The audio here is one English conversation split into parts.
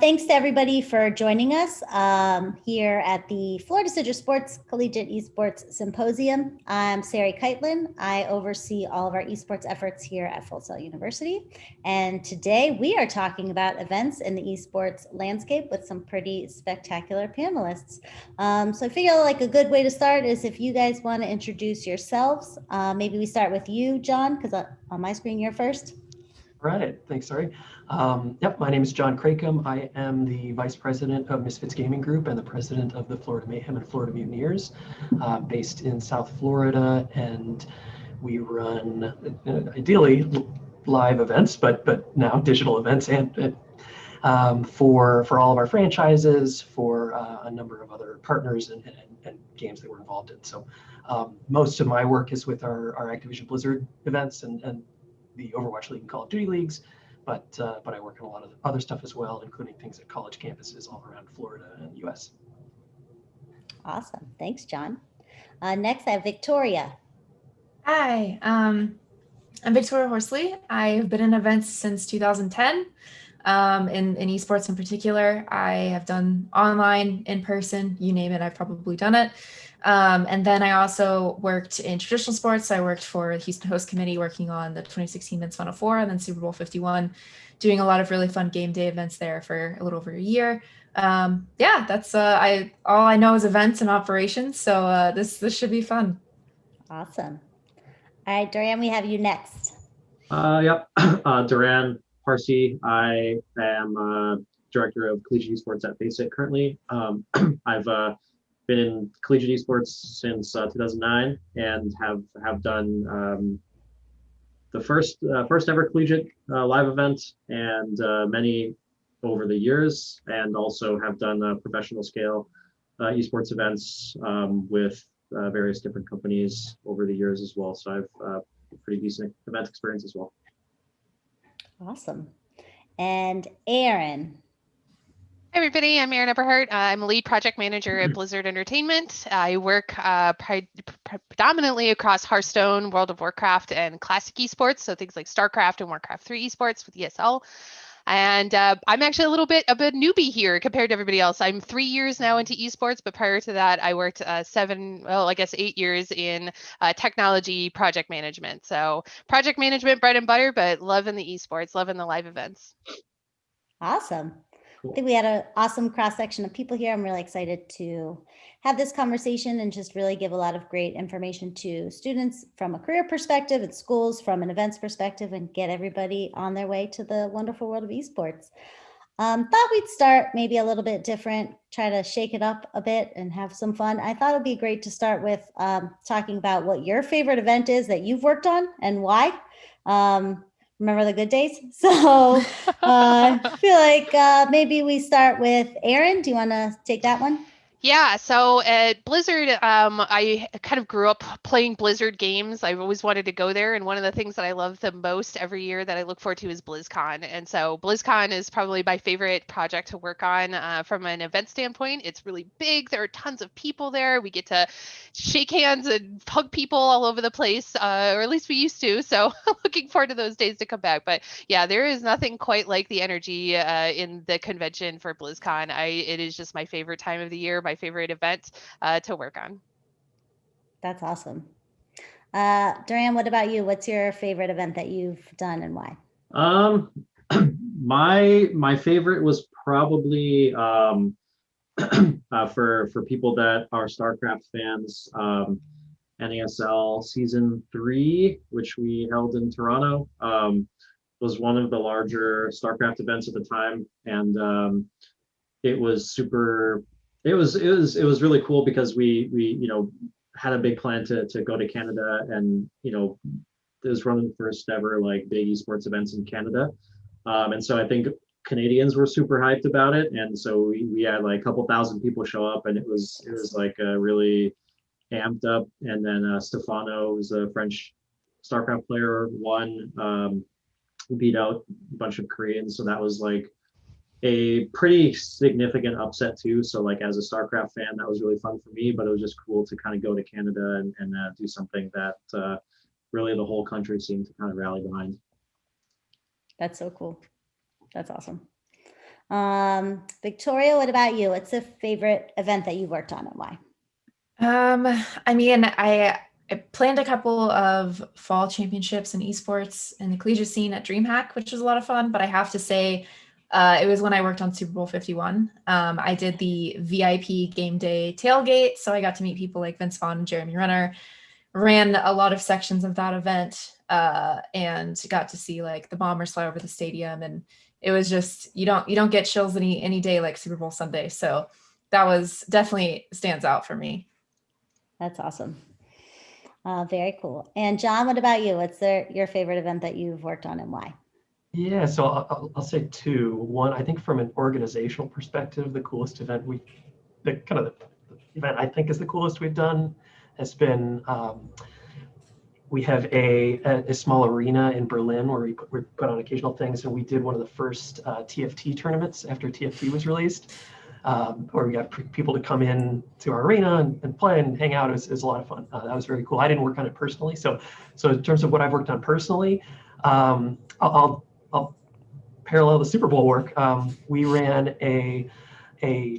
Thanks to everybody for joining us here at the Florida Citrus Sports Collegiate Esports Symposium. I'm Sari, Kitelyn. I oversee all of our esports efforts here at Full Sail University. And today we are talking about events in the esports landscape with some pretty spectacular panelists. So I feel like a good way to start is if you guys want to introduce yourselves. Maybe we start with you, John, because on my screen you're first. Right, thanks, Sari. Yep, my name is John Krakem. I am the Vice President of Misfits Gaming Group and the President of the Florida Mayhem and Florida Mutineers, based in South Florida, and we run ideally live events, but now digital events, and for all of our franchises, for a number of other partners and games that we're involved in. So most of my work is with our Activision Blizzard events and the Overwatch League and Call of Duty leagues, but I work on a lot of other stuff as well, including things at college campuses all around Florida and the US. Awesome. Thanks, John. Next, I have Victoria. Hi, I'm Victoria Horsley. I've been in events since 2010, in esports in particular. I have done online, in person, you name it, I've probably done it. And then I also worked in traditional sports. I worked for the Houston Host Committee working on the 2016 Men's Final Four and then Super Bowl 51, doing a lot of really fun game day events there for a little over a year. Yeah, that's all I know is events and operations. So this should be fun. Awesome. All right, Duran, we have you next. Yep, Duran, Parsi. I am Director of Collegiate Esports at FACEIT currently. I've been in Collegiate Esports since 2009 and have done the first ever collegiate live event and many over the years, and also have done professional scale esports events with various different companies over the years as well. So I've pretty decent event experience as well. Awesome. And Erin. Hi, everybody. I'm Erin Eberhardt. I'm a lead project manager at Blizzard Entertainment. I work predominantly across Hearthstone, World of Warcraft, and classic esports, so things like StarCraft and Warcraft 3 esports with ESL. And I'm actually a little bit of a newbie here compared to everybody else. I'm 3 years now into esports, but prior to that, I worked 8 years in technology project management. So project management, bread and butter, but loving the esports, loving the live events. Awesome. I think we had an awesome cross-section of people here. I'm really excited to have this conversation and just really give a lot of great information to students from a career perspective at schools, from an events perspective, and get everybody on their way to the wonderful world of esports. Thought we'd start maybe a little bit different, try to shake it up a bit and have some fun. I thought it'd be great to start with talking about what your favorite event is that you've worked on and why. Remember the good days? So I feel like maybe we start with Erin. Do you want to take that one? Yeah, so at Blizzard, I kind of grew up playing Blizzard games. I've always wanted to go there, and one of the things that I love the most every year that I look forward to is BlizzCon. And so BlizzCon is probably my favorite project to work on from an event standpoint. It's really big. There are tons of people there. We get to shake hands and hug people all over the place, or at least we used to. So looking forward to those days to come back. But yeah, there is nothing quite like the energy in the convention for BlizzCon. It is just my favorite time of the year, my favorite event to work on. That's awesome. Duran, what about you? What's your favorite event that you've done and why? My favorite was probably for people that are StarCraft fans, NASL Season 3, which we held in Toronto, was one of the larger StarCraft events at the time, and it was really cool because we had a big plan to go to Canada, and it was one of the first ever like big esports events in Canada, and so I think Canadians were super hyped about it, and so we had like a couple thousand people show up, and it was like a really amped up. And then Stefano, who's a French StarCraft player, won, beat out a bunch of Koreans, so that was like a pretty significant upset too. So like as a StarCraft fan, that was really fun for me, but it was just cool to kind of go to Canada and do something that really the whole country seemed to kind of rally behind. That's so cool. That's awesome. Victoria, what about you? What's a favorite event that you worked on and why? I mean, I planned a couple of fall championships in esports in the collegiate scene at DreamHack, which was a lot of fun. But I have to say, it was when I worked on Super Bowl 51. I did the VIP game day tailgate, so I got to meet people like Vince Vaughn and Jeremy Renner. Ran a lot of sections of that event, and got to see like the bombers fly over the stadium, and it was just you don't get chills any day like Super Bowl Sunday. So that was definitely stands out for me. That's awesome. Very cool. And John, what about you? What's your favorite event that you've worked on and why? Yeah, so I'll say two. One, I think from an organizational perspective, the coolest event the event I think is the coolest we've done has been, we have a small arena in Berlin where we put on occasional things, and we did one of the first TFT tournaments after TFT was released, where we got people to come in to our arena and play and hang out. It was a lot of fun. That was very cool. I didn't work on it personally, so in terms of what I've worked on personally, I'll parallel the Super Bowl work. We ran a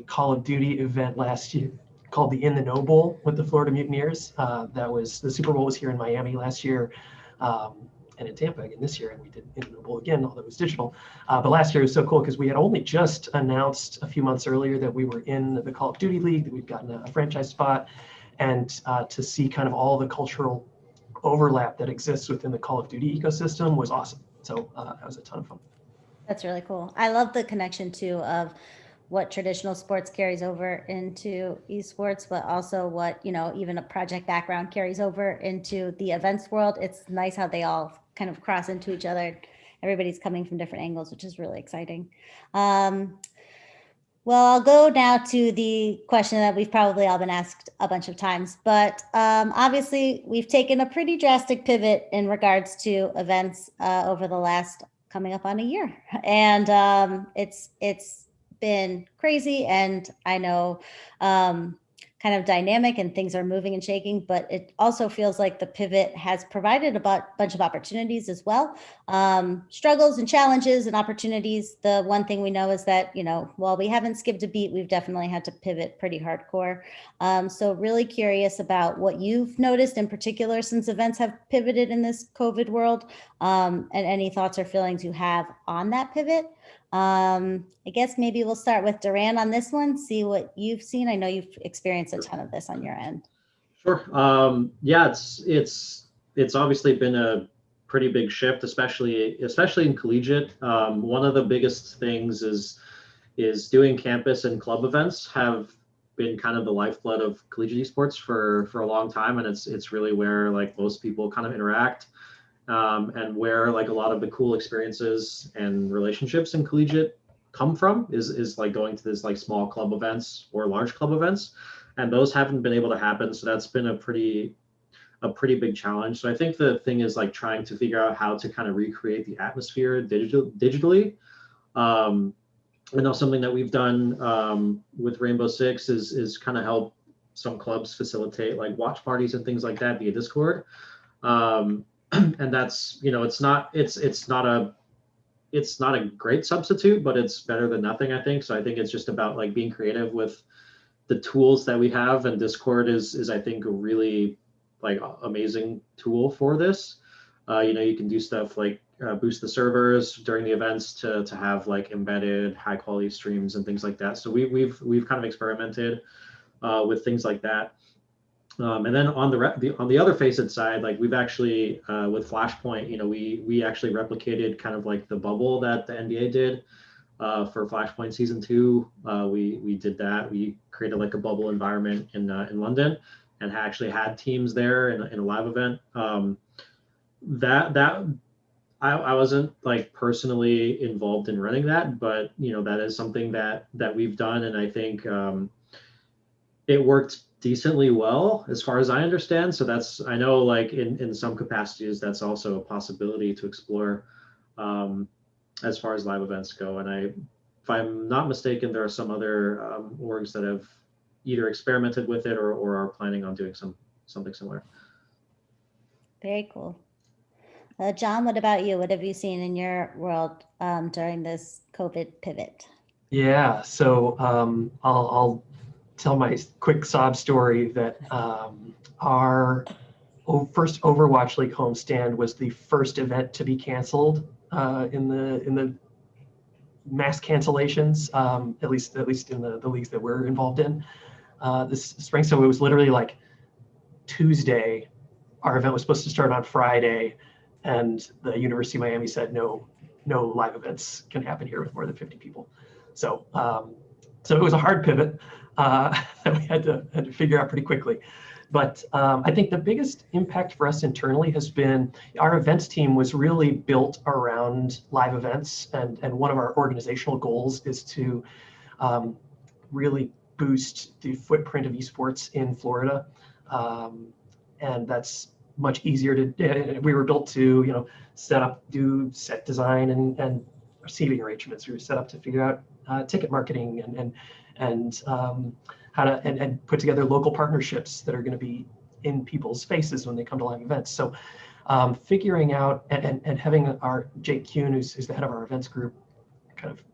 Call of Duty event last year called the In the Know Bowl with the Florida Mutineers. The Super Bowl was here in Miami last year, and in Tampa again this year, and we did In the Know Bowl again, although it was digital. But last year was so cool because we had only just announced a few months earlier that we were in the Call of Duty League, that we've gotten a franchise spot, and to see kind of all the cultural overlap that exists within the Call of Duty ecosystem was awesome. So that was a ton of fun. That's really cool. I love the connection too of what traditional sports carries over into esports, but also what, even a project background carries over into the events world. It's nice how they all kind of cross into each other. Everybody's coming from different angles, which is really exciting. Well, I'll go now to the question that we've probably all been asked a bunch of times, but obviously we've taken a pretty drastic pivot in regards to events over the last coming up on a year. And it's been crazy, and I know kind of dynamic, and things are moving and shaking, but it also feels like the pivot has provided a bunch of opportunities as well. Struggles and challenges and opportunities. The one thing we know is that, while we haven't skipped a beat, we've definitely had to pivot pretty hardcore. So really curious about what you've noticed in particular since events have pivoted in this COVID world, and any thoughts or feelings you have on that pivot. I guess maybe we'll start with Duran on this one, see what you've seen. I know you've experienced a ton of this on your end. Sure. Yeah, it's obviously been a pretty big shift, especially in collegiate. One of the biggest things is doing campus and club events have been kind of the lifeblood of collegiate esports for a long time, and it's really where like most people kind of interact. And where like a lot of the cool experiences and relationships in collegiate come from is like going to this like small club events or large club events, and those haven't been able to happen. So that's been a pretty big challenge. So I think the thing is like trying to figure out how to kind of recreate the atmosphere digitally. I know something that we've done with Rainbow Six is kind of help some clubs facilitate like watch parties and things like that via Discord. And that's, it's not a great substitute, but it's better than nothing, I think. So I think it's just about like being creative with the tools that we have, and Discord is I think a really like amazing tool for this. You can do stuff like boost the servers during the events to have like embedded high quality streams and things like that. So we've kind of experimented with things like that. And then on the other FACEIT side, like we've actually with Flashpoint, we actually replicated kind of like the bubble that the NBA did for Flashpoint Season 2. We did that. We created like a bubble environment in London, and actually had teams there in a live event. I wasn't like personally involved in running that, but that is something that we've done, and I think it worked decently well as far as I understand. So I know like in some capacities that's also a possibility to explore as far as live events go. And if I'm not mistaken, there are some other orgs that have either experimented with it or are planning on doing something similar. Very cool. John, what about you? What have you seen in your world during this COVID pivot? Yeah, so I'll tell my quick sob story that our first Overwatch League homestand was the first event to be canceled in the mass cancellations, at least in the leagues that we're involved in this spring. So it was literally like Tuesday. Our event was supposed to start on Friday, and the University of Miami said no live events can happen here with more than 50 people. So so it was a hard pivot that we had to figure out pretty quickly. But I think the biggest impact for us internally has been our events team was really built around live events. And one of our organizational goals is to really boost the footprint of esports in Florida. And that's much easier to, we were built to, set up, do set design and seating arrangements. We were set up to figure out ticket marketing and how to and put together local partnerships that are going to be in people's faces when they come to live events. So figuring out and having our Jake Kuhn, who's the head of our events group, kind of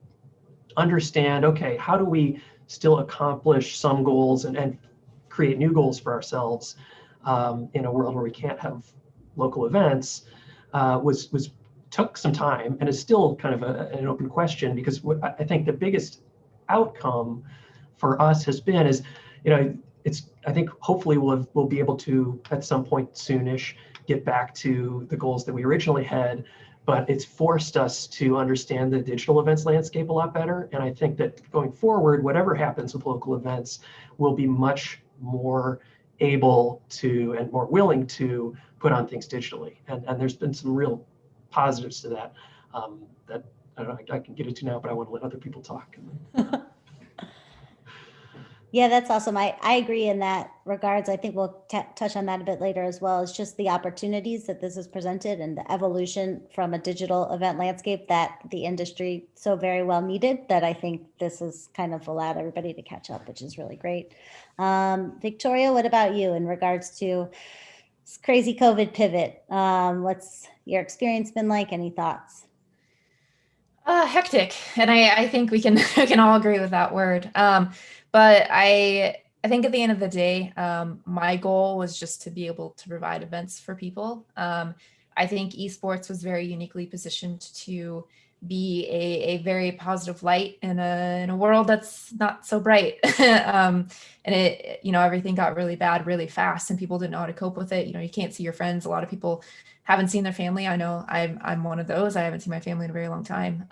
understand, okay, how do we still accomplish some goals and create new goals for ourselves in a world where we can't have local events was took some time and is still kind of an open question, because what I think the biggest outcome for us has been is, it's, I think hopefully we'll be able to at some point soonish get back to the goals that we originally had, but it's forced us to understand the digital events landscape a lot better. And I think that going forward, whatever happens with local events, we'll be much more able to and more willing to put on things digitally. And there's been some real positives to that that I don't know, I can get into now, but I want to let other people talk. Yeah, that's awesome. I agree in that regards. I think we'll touch on that a bit later as well. It's just the opportunities that this has presented and the evolution from a digital event landscape that the industry so very well needed, that I think this has kind of allowed everybody to catch up, which is really great. Victoria, what about you in regards to this crazy COVID pivot? What's your experience been like? Any thoughts? Hectic, and I think we can we can all agree with that word. But I think at the end of the day, my goal was just to be able to provide events for people. I think esports was very uniquely positioned to be a very positive light in a world that's not so bright. And it, everything got really bad really fast, and people didn't know how to cope with it. You can't see your friends. A lot of people haven't seen their family. I know I'm one of those. I haven't seen my family in a very long time.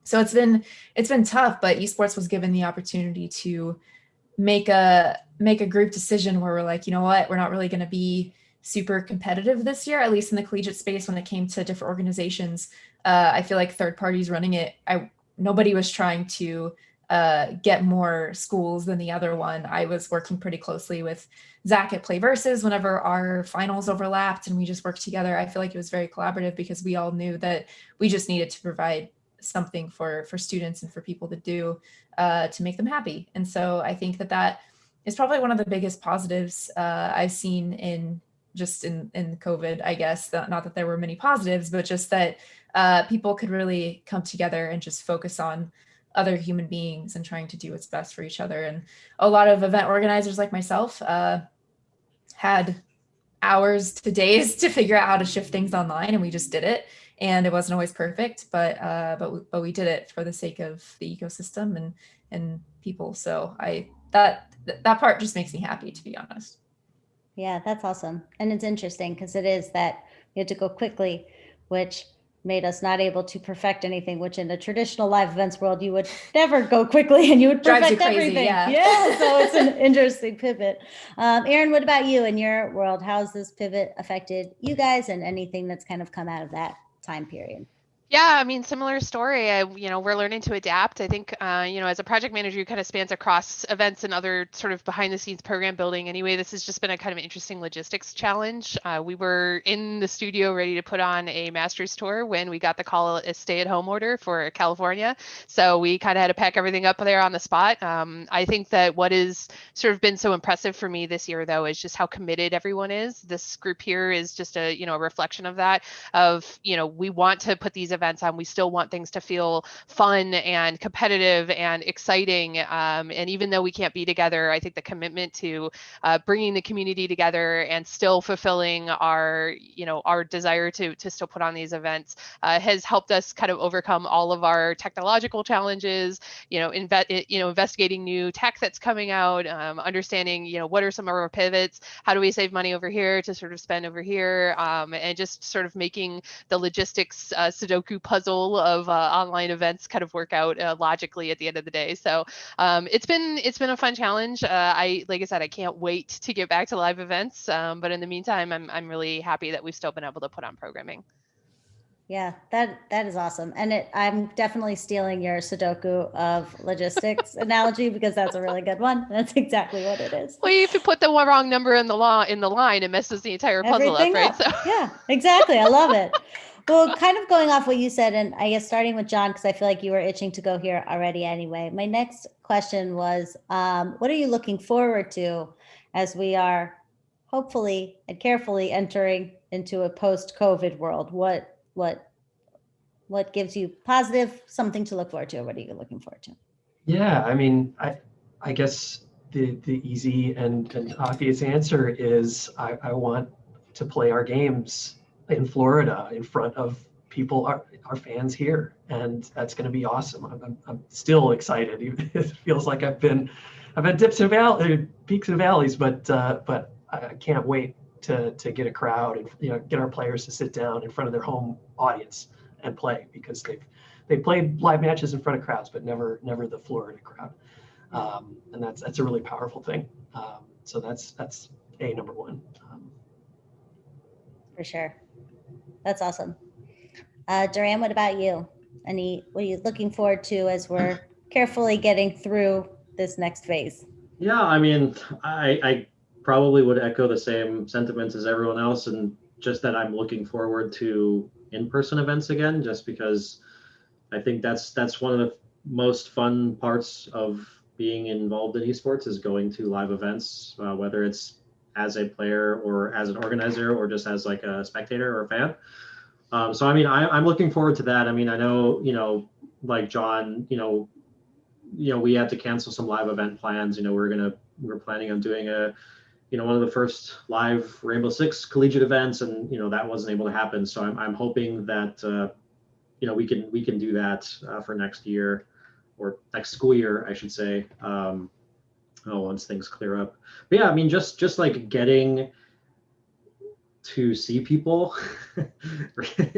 So it's been tough, but esports was given the opportunity to make a group decision where we're like, you know what, we're not really going to be super competitive this year, at least in the collegiate space. When it came to different organizations, I feel like third parties running it, nobody was trying to get more schools than the other one. I was working pretty closely with Zach at Play Versus whenever our finals overlapped, and we just worked together. I feel like it was very collaborative because we all knew that we just needed to provide something for students and for people to do to make them happy. And so I think that is probably one of the biggest positives I've seen in COVID, I guess. Not that there were many positives, but just that people could really come together and just focus on other human beings and trying to do what's best for each other. And a lot of event organizers like myself had hours to days to figure out how to shift things online, and we just did it. And it wasn't always perfect, but we did it for the sake of the ecosystem and people. So that part just makes me happy, to be honest. Yeah, that's awesome. And it's interesting because it is that we had to go quickly, which made us not able to perfect anything, which in a traditional live events world, you would never go quickly and you would perfect everything. Yeah. So it's an interesting pivot. Erin, what about you in your world? How's this pivot affected you guys and anything that's kind of come out of that time period? Yeah, I mean, similar story. We're learning to adapt. I think, as a project manager, you kind of spans across events and other sort of behind the scenes program building. Anyway, this has just been a kind of interesting logistics challenge. We were in the studio ready to put on a master's tour when we got the call, a stay-at-home order for California. So we kind of had to pack everything up there on the spot. I think that what is sort of been so impressive for me this year, though, is just how committed everyone is. This group here is just a reflection of that. We want to put these events events on. We still want things to feel fun and competitive and exciting. And even though we can't be together, I think the commitment to bringing the community together and still fulfilling our desire to still put on these events has helped us kind of overcome all of our technological challenges, investigating new tech that's coming out, understanding, what are some of our pivots, how do we save money over here to sort of spend over here, and just sort of making the logistics Sudoku puzzle of online events kind of work out logically at the end of the day. So it's been a fun challenge. Like I said, I can't wait to get back to live events. But in the meantime, I'm really happy that we've still been able to put on programming. Yeah, that is awesome. And I'm definitely stealing your Sudoku of logistics analogy, because that's a really good one. That's exactly what it is. Well, if you put the wrong number in the line, it messes the entire puzzle Everything up, right? up. So Yeah, exactly. I love it. Well, kind of going off what you said, and I guess starting with John, because I feel like you were itching to go here already anyway. My next question was, what are you looking forward to as we are hopefully and carefully entering into a post-COVID world? What gives you positive, something to look forward to? What are you looking forward to? Yeah, I mean, I guess the easy and obvious answer is I want to play our games in Florida in front of people, our fans here, and that's going to be awesome. I'm still excited. It feels like I've had dips and peaks and valleys, but I can't wait to get a crowd and get our players to sit down in front of their home audience and play, because they've played live matches in front of crowds, but never the Florida crowd, and that's a really powerful thing. So that's number one. For sure. That's awesome. Duran, what about you? What are you looking forward to as we're carefully getting through this next phase? Yeah, I mean, I probably would echo the same sentiments as everyone else, and just that I'm looking forward to in-person events again, just because I think that's one of the most fun parts of being involved in esports, is going to live events, whether it's as a player or as an organizer or just as like a spectator or a fan. So I mean, I'm looking forward to that. I mean, I know, like John, we had to cancel some live event plans. We're planning on doing one of the first live Rainbow Six collegiate events, and that wasn't able to happen. So I'm hoping that we can do that for next year, or next school year, I should say. Once things clear up. But yeah, I mean, just like getting to see people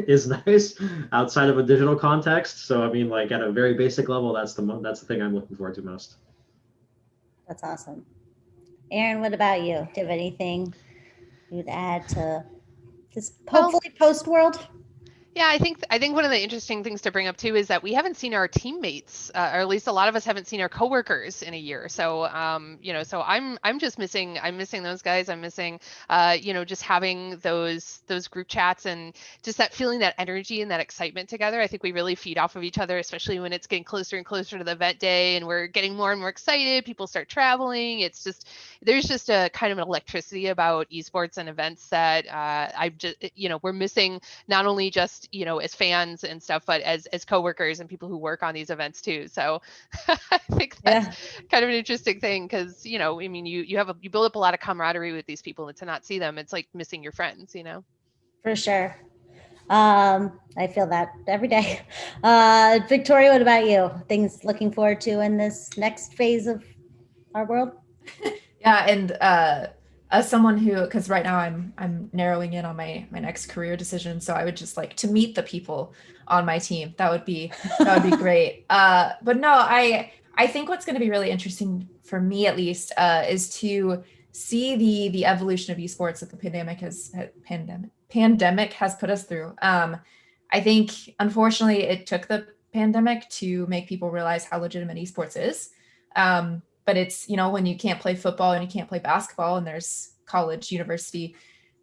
is nice outside of a digital context. So I mean, like at a very basic level, that's the thing I'm looking forward to most. That's awesome. Erin, what about you? Do you have anything you'd add to this hopefully post world? Yeah, I think one of the interesting things to bring up too is that we haven't seen our teammates, or at least a lot of us haven't seen our coworkers in a year. So, so I'm just missing. I'm missing those guys. I'm missing, just having those group chats and just that feeling, that energy and that excitement together. I think we really feed off of each other, especially when it's getting closer and closer to the event day, and we're getting more and more excited. People start traveling. It's just there's just a kind of an electricity about esports and events that we're missing, not only just as fans and stuff, but as coworkers and people who work on these events too. So I think that's kind of an interesting thing, because I mean, you build up a lot of camaraderie with these people, and to not see them, it's like missing your friends. For sure. I feel that every day. Victoria, what about you? Things looking forward to in this next phase of our world? Yeah, and as someone who, because right now I'm narrowing in on my next career decision, so I would just like to meet the people on my team. That would be great. But no, I think what's going to be really interesting for me, at least, is to see the evolution of esports that the pandemic has put us through. I think unfortunately it took the pandemic to make people realize how legitimate esports is. But it's, when you can't play football and you can't play basketball, and there's college, university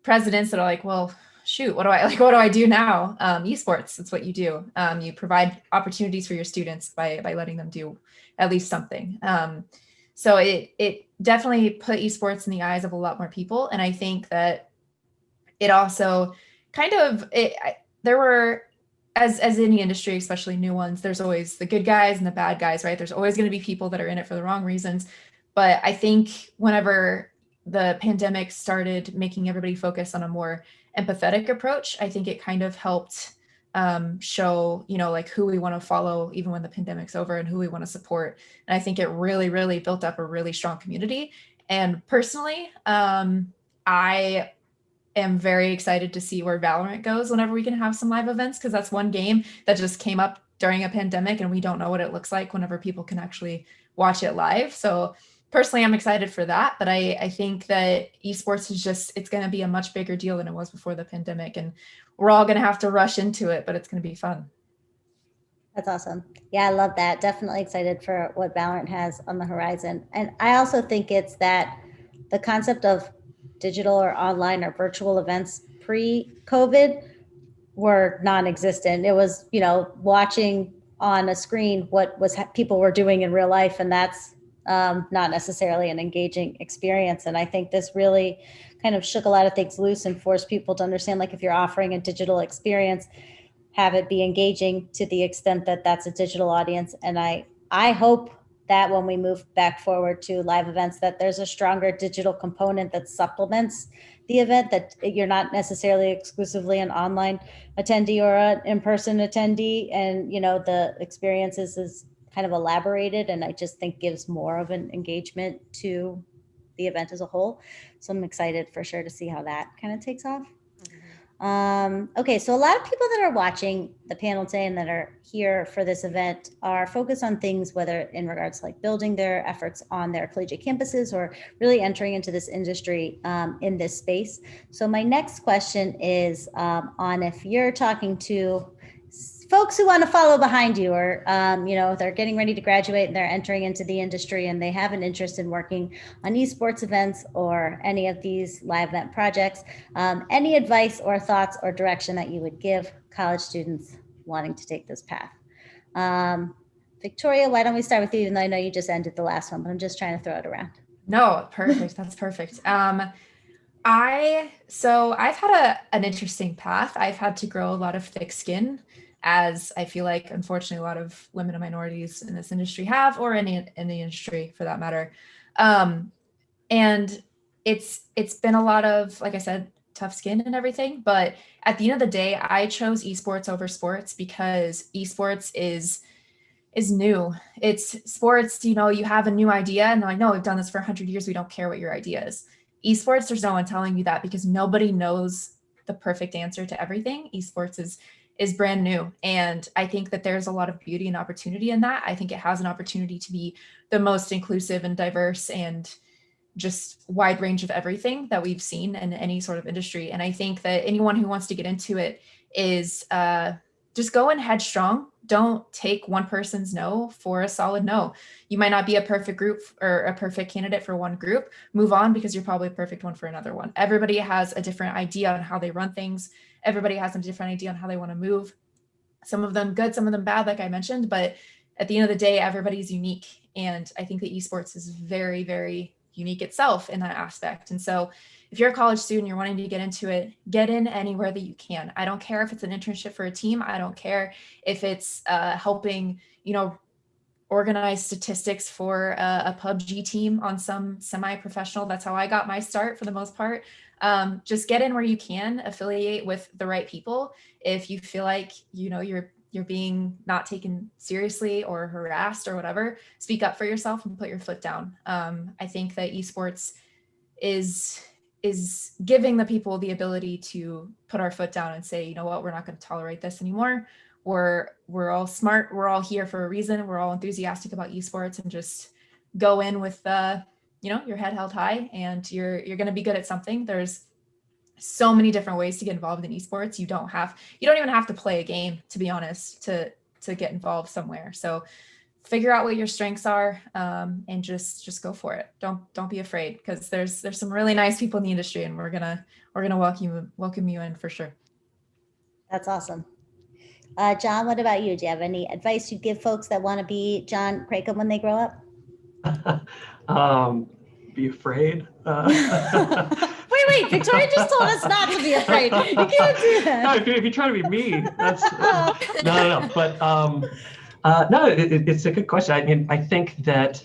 presidents that are like, well, shoot, what do I do now? Esports, it's what you do. You provide opportunities for your students by letting them do at least something. So it definitely put esports in the eyes of a lot more people. And I think that it also kind of, there were as any industry, especially new ones, there's always the good guys and the bad guys, right? There's always going to be people that are in it for the wrong reasons. But I think whenever the pandemic started making everybody focus on a more empathetic approach, I think it kind of helped show, like who we want to follow even when the pandemic's over and who we want to support. And I think it really, really built up a really strong community. And personally, I am very excited to see where Valorant goes whenever we can have some live events, because that's one game that just came up during a pandemic and we don't know what it looks like whenever people can actually watch it live. So personally, I'm excited for that. But I think that esports is it's going to be a much bigger deal than it was before the pandemic. And we're all going to have to rush into it, but it's going to be fun. That's awesome. Yeah, I love that. Definitely excited for what Valorant has on the horizon. And I also think it's that the concept of digital or online or virtual events pre-COVID were non-existent. It was, watching on a screen what people were doing in real life, and that's not necessarily an engaging experience. And I think this really kind of shook a lot of things loose and forced people to understand, like, if you're offering a digital experience, have it be engaging to the extent that that's a digital audience. And I hope that when we move back forward to live events, that there's a stronger digital component that supplements the event, that you're not necessarily exclusively an online attendee or an in-person attendee. And, the experiences is kind of elaborated, and I just think gives more of an engagement to the event as a whole. So I'm excited for sure to see how that kind of takes off. Okay, so a lot of people that are watching the panel today and that are here for this event are focused on things, whether in regards to like building their efforts on their collegiate campuses or really entering into this industry in this space. So my next question is on if you're talking to folks who want to follow behind you, or they're getting ready to graduate and they're entering into the industry and they have an interest in working on esports events or any of these live event projects, any advice or thoughts or direction that you would give college students wanting to take this path? Victoria, why don't we start with you, even though I know you just ended the last one, but I'm just trying to throw it around. No, perfect. That's perfect. I've had an interesting path. I've had to grow a lot of thick skin, as I feel like, unfortunately, a lot of women and minorities in this industry have, or in the industry for that matter. And it's been a lot of, like I said, tough skin and everything. But at the end of the day, I chose esports over sports because esports is new. It's sports, you have a new idea and I know we've done this for 100 years. We don't care what your idea is. Esports, there's no one telling you that because nobody knows the perfect answer to everything. Esports is brand new. And I think that there's a lot of beauty and opportunity in that. I think it has an opportunity to be the most inclusive and diverse and just wide range of everything that we've seen in any sort of industry. And I think that anyone who wants to get into it is just go in headstrong. Don't take one person's no for a solid no. You might not be a perfect group or a perfect candidate for one group. Move on, because you're probably a perfect one for another one. Everybody has a different idea on how they run things. Everybody has a different idea on how they want to move. Some of them good, some of them bad, like I mentioned, but at the end of the day, everybody's unique. And I think that esports is very, very unique itself in that aspect. And so if you're a college student, you're wanting to get into it, get in anywhere that you can. I don't care if it's an internship for a team. I don't care if it's helping, organize statistics for a PUBG team on some semi-professional. That's how I got my start for the most part. Just get in where you can, affiliate with the right people. If you feel like, you're being not taken seriously or harassed or whatever, speak up for yourself and put your foot down. I think that esports is giving the people the ability to put our foot down and say, you know what, we're not going to tolerate this anymore. We're all smart. We're all here for a reason. We're all enthusiastic about esports, and just go in with your head held high, and you're going to be good at something. There's so many different ways to get involved in esports. You don't even have to play a game, to be honest, to get involved somewhere. So figure out what your strengths are, and just go for it. Don't be afraid, because there's some really nice people in the industry, and we're gonna welcome you in for sure. That's awesome. John, what about you? Do you have any advice you'd give folks that want to be John Krakem when they grow up? Be afraid. Wait, wait. Victoria just told us not to be afraid. You can't do No, that. if you try to be me, that's no. But no, it's a good question. I mean, I think that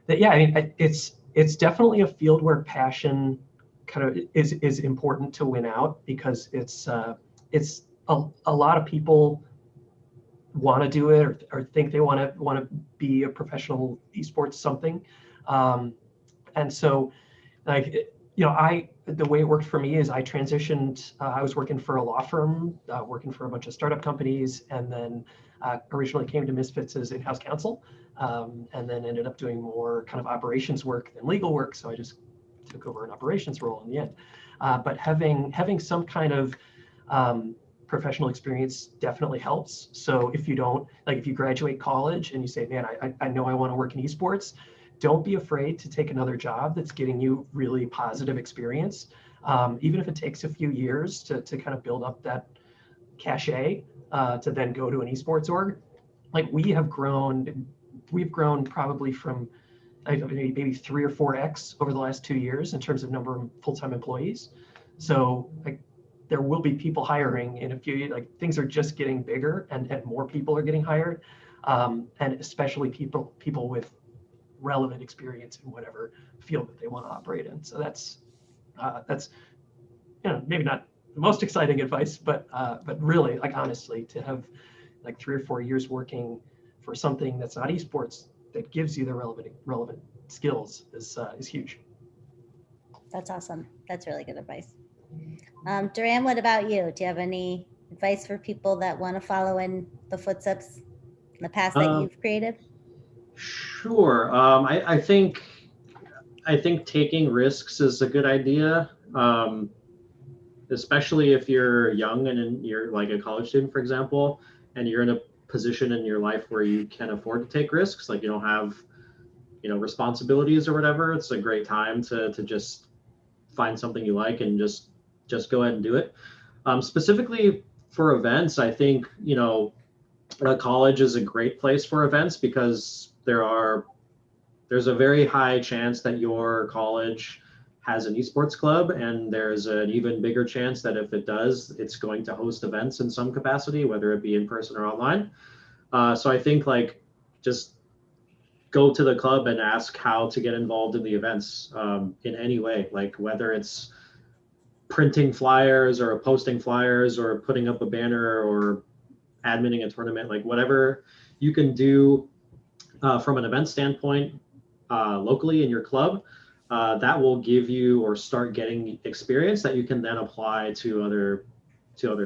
yeah, I mean, it's definitely a field where passion kind of is important to win out, because it's a lot of people want to do it, or think they want to be a professional esports something, and so, like, the way it worked for me is I transitioned. I was working for a law firm, working for a bunch of startup companies, and then originally came to Misfits as in-house counsel, and then ended up doing more kind of operations work than legal work. So I just took over an operations role in the end. But having some kind of professional experience definitely helps. So if you don't, like, if you graduate college and you say, man, I know I want to work in esports, don't be afraid to take another job that's getting you really positive experience. Even if it takes a few years to kind of build up that cachet, to then go to an esports org. Like, we've grown probably from maybe 3 or 4x over the last 2 years in terms of number of full-time employees. So, like, there will be people hiring in a few years. Like, things are just getting bigger, and more people are getting hired, and especially people with relevant experience in whatever field that they want to operate in. So that's maybe not the most exciting advice, but really, like, honestly, to have like 3 or 4 years working for something that's not esports that gives you the relevant skills is huge. That's awesome. That's really good advice. Duran, what about you? Do you have any advice for people that want to follow in the footsteps in the past that you've created? Sure. I think taking risks is a good idea, especially if you're young and you're like a college student, for example, and you're in a position in your life where you can afford to take risks, like you don't have responsibilities or whatever. It's a great time to just find something you like and just go ahead and do it. Specifically for events, I think college is a great place for events, because there's a very high chance that your college has an esports club, and there's an even bigger chance that if it does, it's going to host events in some capacity, whether it be in person or online. So I think, like, just go to the club and ask how to get involved in the events, in any way, like whether it's printing flyers or posting flyers or putting up a banner or adminning a tournament, like whatever you can do from an event standpoint locally in your club, that will give you or start getting experience that you can then apply to other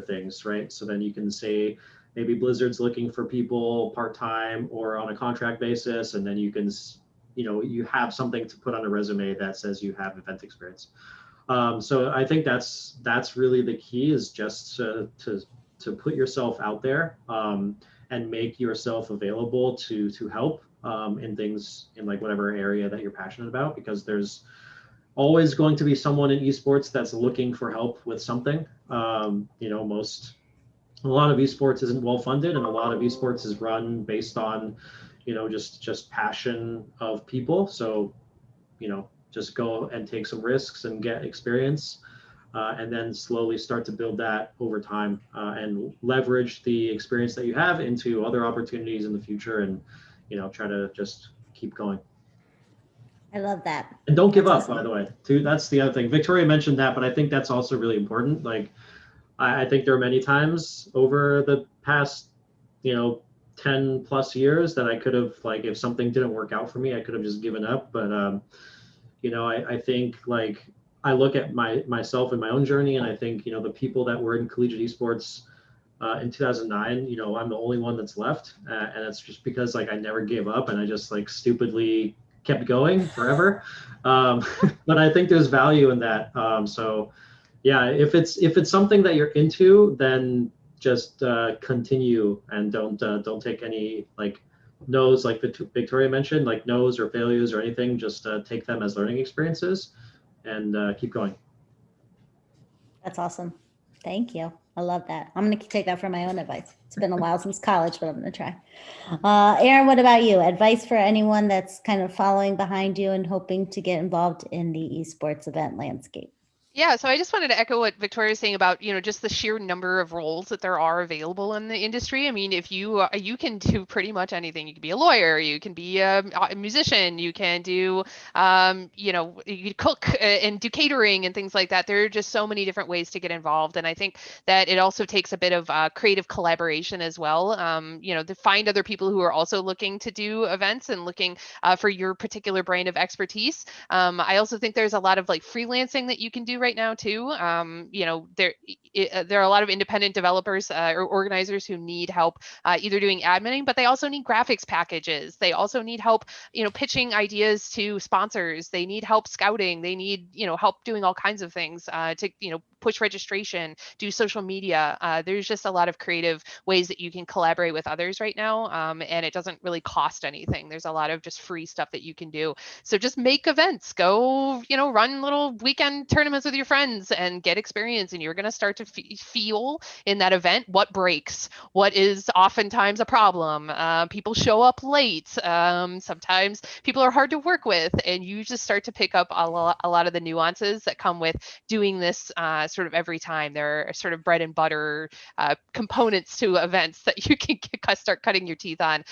things, right? So then you can say maybe Blizzard's looking for people part-time or on a contract basis, and then you can you have something to put on a resume that says you have event experience. So I think that's really the key, is just to put yourself out there, and make yourself available to help in things in like whatever area that you're passionate about, because there's always going to be someone in esports that's looking for help with something. A lot of esports isn't well funded, and a lot of esports is run based on just passion of people. So just go and take some risks and get experience, and then slowly start to build that over time, and leverage the experience that you have into other opportunities in the future, and try to just keep going. I love that. And don't give That's up, awesome. by the way, too. That's the other thing. Victoria mentioned that, but I think that's also really important. Like, I think there are many times over the past 10 plus years that I could have, like, if something didn't work out for me, I could have just given up. But I think, like, I look at myself and my own journey, and I think the people that were in collegiate esports in 2009, I'm the only one that's left, and it's just because, like, I never gave up, and I just, like, stupidly kept going forever. But I think there's value in that. So yeah, if it's something that you're into, then just continue, and don't take any, like, no's, like Victoria mentioned, like no's or failures or anything. Just take them as learning experiences, and keep going. That's awesome. Thank you. I love that. I'm going to take that for my own advice. It's been a while since college, but I'm going to try. Erin, what about you? Advice for anyone that's kind of following behind you and hoping to get involved in the esports event landscape? Yeah, so I just wanted to echo what Victoria is saying about, just the sheer number of roles that there are available in the industry. I mean, if you can do pretty much anything. You can be a lawyer, you can be a musician, you can do, you can cook and do catering and things like that. There are just so many different ways to get involved, and I think that it also takes a bit of creative collaboration as well. To find other people who are also looking to do events and looking for your particular brand of expertise. I also think there's a lot of like freelancing that you can do right now too. There are a lot of independent developers or organizers who need help either doing adminning, but they also need graphics packages. They also need help, pitching ideas to sponsors. They need help scouting. They need, help doing all kinds of things to, push registration, do social media. There's just a lot of creative ways that you can collaborate with others right now, and it doesn't really cost anything. There's a lot of just free stuff that you can do. So just make events, go, run little weekend tournaments with your friends and get experience. And you're going to start to feel in that event what breaks, what is oftentimes a problem. People show up late. Sometimes people are hard to work with, and you just start to pick up a lot of the nuances that come with doing this sort of every time. There are sort of bread and butter components to events that you can start cutting your teeth on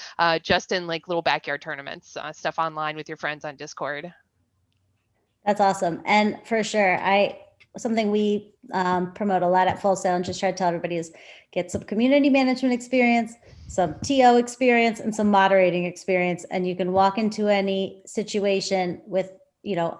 just in like little backyard tournaments, stuff online with your friends on Discord. That's awesome. And for sure, something we promote a lot at Full Sail and just try to tell everybody is get some community management experience, some TO experience, and some moderating experience. And you can walk into any situation with,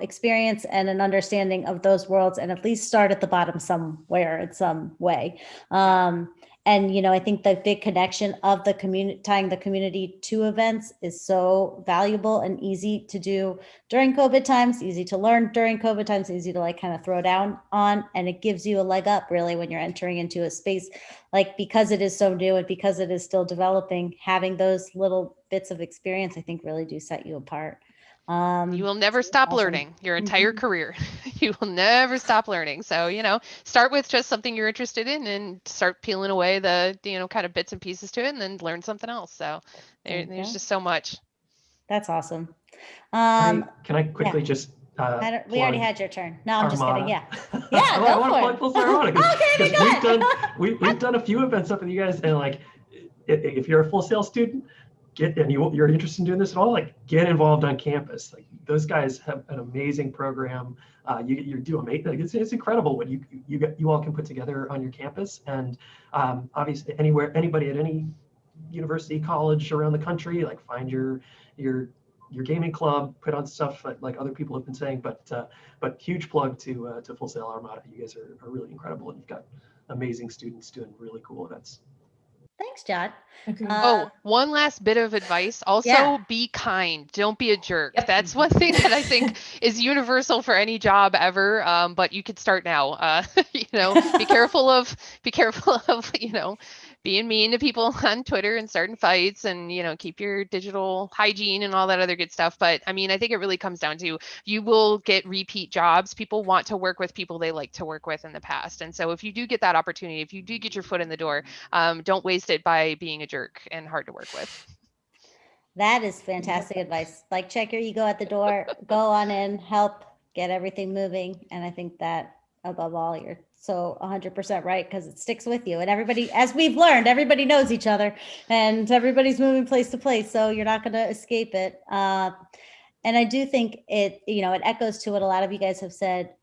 experience and an understanding of those worlds, and at least start at the bottom somewhere in some way. And, I think the big connection of the community, tying the community to events is so valuable and easy to do during COVID times, easy to learn during COVID times, easy to like kind of throw down on. And it gives you a leg up really when you're entering into a space, like because it is so new and because it is still developing, having those little bits of experience, I think really do set you apart. You will never stop learning your entire career. You will never stop learning. So, start with just something you're interested in and start peeling away the, kind of bits and pieces to it and then learn something else. So there's just so much. That's awesome. Can I quickly just we already had your turn. No, I'm Armada. just kidding. Yeah. I want to plug Full Sail Armada Okay, we've done a few events up with you guys, and like if you're a Full Sail student, you're interested in doing this at all, like get involved on campus. Like those guys have an amazing program. You do amazing. Like, it's incredible what you all can put together on your campus. And obviously anybody at any university, college around the country, like find your gaming club, put on stuff like other people have been saying. But huge plug to Full Sail Armada. You guys are really incredible, and you've got amazing students doing really cool events. Thanks, John. One last bit of advice. Also, be kind. Don't be a jerk. Yep. That's one thing that I think is universal for any job ever. But you could start now. Be careful of, being mean to people on Twitter and starting fights, and keep your digital hygiene and all that other good stuff. But I mean, I think it really comes down to you will get repeat jobs. People want to work with people they like to work with in the past, and so if you do get that opportunity, if you do get your foot in the door, don't waste it by being a jerk and hard to work with. That is fantastic advice. Like, check your ego at the door, go on in, help get everything moving, and I think that above all, you're so 100% right, because it sticks with you. And everybody, as we've learned, everybody knows each other and everybody's moving place to place. So you're not going to escape it. And I do think it echoes to what a lot of you guys have said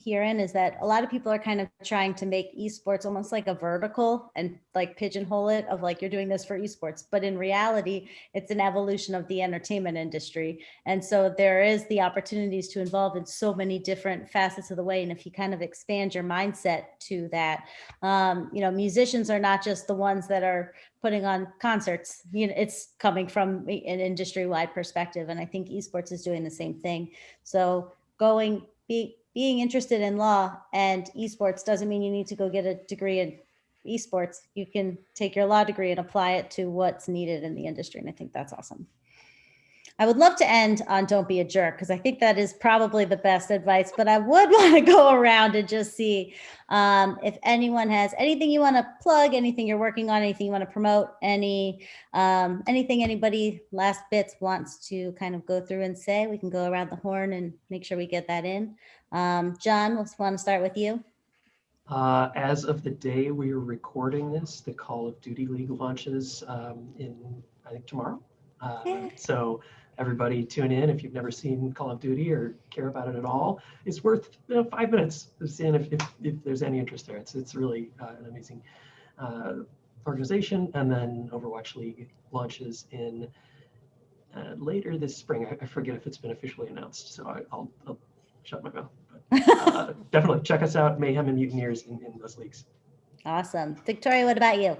herein, is that a lot of people are kind of trying to make esports almost like a vertical and like pigeonhole it of like, you're doing this for esports, but in reality, it's an evolution of the entertainment industry. And so there is the opportunities to involve in so many different facets of the way. And if you kind of expand your mindset to that, musicians are not just the ones that are putting on concerts, it's coming from an industry-wide perspective. And I think esports is doing the same thing. So being interested in law and esports doesn't mean you need to go get a degree in esports. You can take your law degree and apply it to what's needed in the industry. And I think that's awesome. I would love to end on don't be a jerk, because I think that is probably the best advice, but I would want to go around and just see if anyone has anything you want to plug, anything you're working on, anything you want to promote, anything anybody last bits wants to kind of go through and say. We can go around the horn and make sure we get that in. John, let's want to start with you. As of the day we are recording this, the Call of Duty League launches in, I think, tomorrow. So everybody tune in if you've never seen Call of Duty or care about it at all. It's worth 5 minutes to see if there's any interest there. It's really an amazing organization. And then Overwatch League launches in later this spring. I forget if it's been officially announced, so I'll shut my mouth. But definitely check us out, Mayhem and Mutineers in those leagues. Awesome. Victoria, what about you?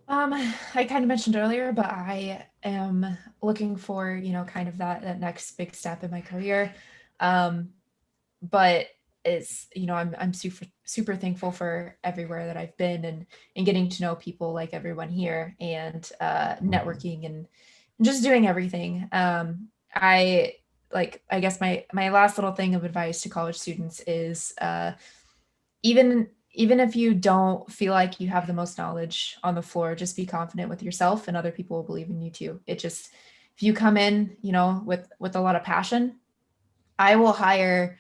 I kind of mentioned earlier, but I am looking for, kind of that next big step in my career. But it's, I'm super thankful for everywhere that I've been and getting to know people like everyone here and networking and just doing everything. I guess my last little thing of advice to college students is even if you don't feel like you have the most knowledge on the floor, just be confident with yourself and other people will believe in you too. If you come in, with a lot of passion, I will hire,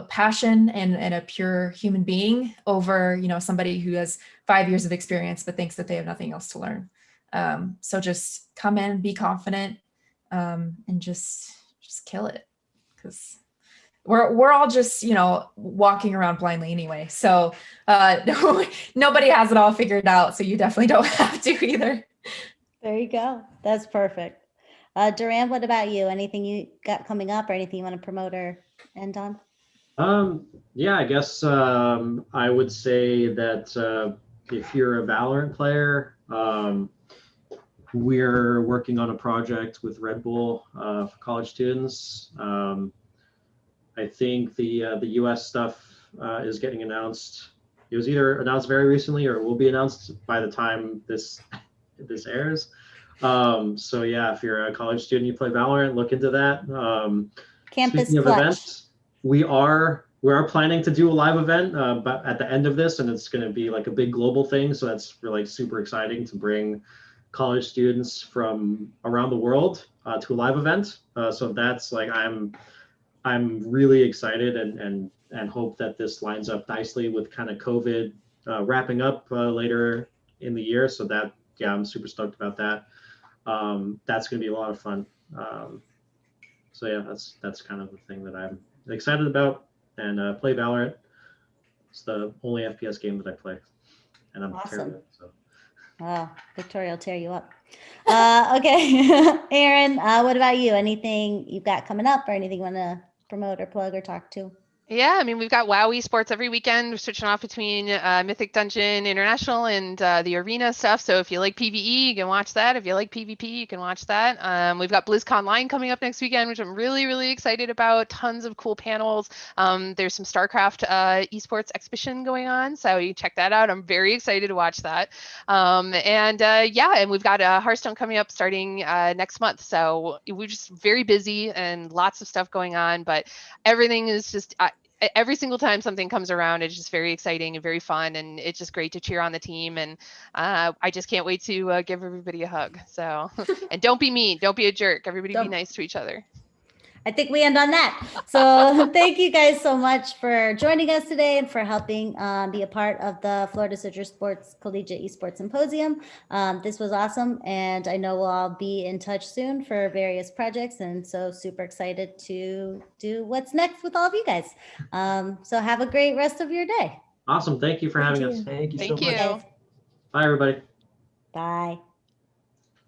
passion and a pure human being over, somebody who has 5 years of experience but thinks that they have nothing else to learn. So just come in, be confident, and just kill it, because we're all just, walking around blindly anyway. So nobody has it all figured out. So you definitely don't have to either. There you go. That's perfect. Duran, what about you? Anything you got coming up or anything you want to promote or end on? Yeah, I guess I would say that if you're a Valorant player, we're working on a project with Red Bull for college students. I think the US stuff is getting announced. It was either announced very recently or will be announced by the time this airs. So yeah, if you're a college student, you play Valorant, look into that. Campus Speaking of Clutch. events, we are planning to do a live event, but at the end of this, and it's going to be like a big global thing. So that's really super exciting to bring college students from around the world to a live event. So that's like I'm really excited and hope that this lines up nicely with kind of COVID wrapping up later in the year. So that, yeah, I'm super stoked about that. That's going to be a lot of fun. So yeah, that's kind of the thing that I'm excited about. And play Valorant. It's the only FPS game that I play, and I'm Awesome. terrible. So. Wow, Victoria will tear you up. Okay, Erin, what about you? Anything you've got coming up or anything you want to promote or plug or talk to? Yeah, I mean, we've got WoW Esports every weekend. We're switching off between Mythic Dungeon International and the Arena stuff. So if you like PvE, you can watch that. If you like PvP, you can watch that. We've got BlizzCon Line coming up next weekend, which I'm really, really excited about. Tons of cool panels. There's some StarCraft esports exhibition going on, so you check that out. I'm very excited to watch that. And we've got Hearthstone coming up starting next month. So we're just very busy and lots of stuff going on, but everything is just every single time something comes around, it's just very exciting and very fun, and it's just great to cheer on the team. And I just can't wait to give everybody a hug. So, and don't be mean, don't be a jerk. Everybody be nice to each other. I think we end on that. So thank you guys so much for joining us today and for helping be a part of the Florida Citrus Sports Collegiate Esports Symposium. This was awesome. And I know we'll all be in touch soon for various projects. And so super excited to do what's next with all of you guys. So have a great rest of your day. Awesome. Thank you for having us. Thank you so Thank much. you. Bye, everybody. Bye.